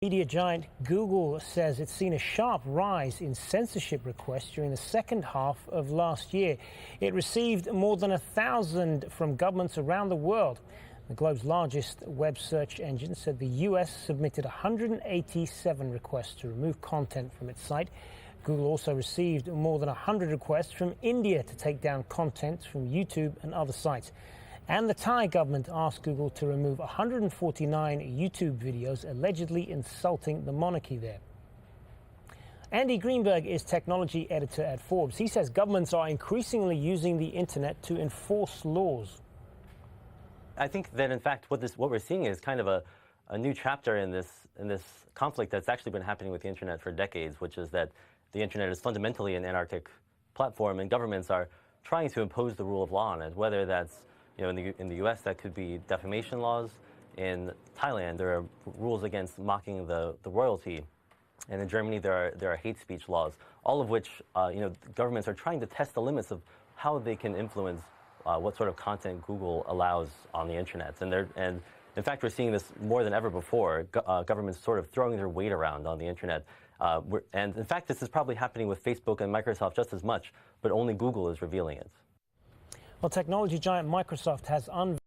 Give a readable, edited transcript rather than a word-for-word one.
Media giant Google says it's seen a sharp rise in censorship requests during the second half of last year. It received more than 1,000 from governments around the world. The globe's largest web search engine said the US submitted 187 requests to remove content from its site. Google also received more than 100 requests from India to take down content from YouTube and other sites. And the Thai government asked Google to remove 149 YouTube videos allegedly insulting the monarchy there. Andy Greenberg is technology editor at Forbes. He says governments are increasingly using the internet to enforce laws. I think that, in fact, what we're seeing is kind of a new chapter in this conflict that's actually been happening with the internet for decades, which is that the internet is fundamentally an anarchic platform, and governments are trying to impose the rule of law on it, whether that's in the U.S., that could be defamation laws. In Thailand, there are rules against mocking the royalty. And in Germany, there are hate speech laws, all of which, governments are trying to test the limits of how they can influence what sort of content Google allows on the internet. And in fact, we're seeing this more than ever before, governments sort of throwing their weight around on the internet. And in fact, this is probably happening with Facebook and Microsoft just as much, but only Google is revealing it. Well, technology giant Microsoft has unveiled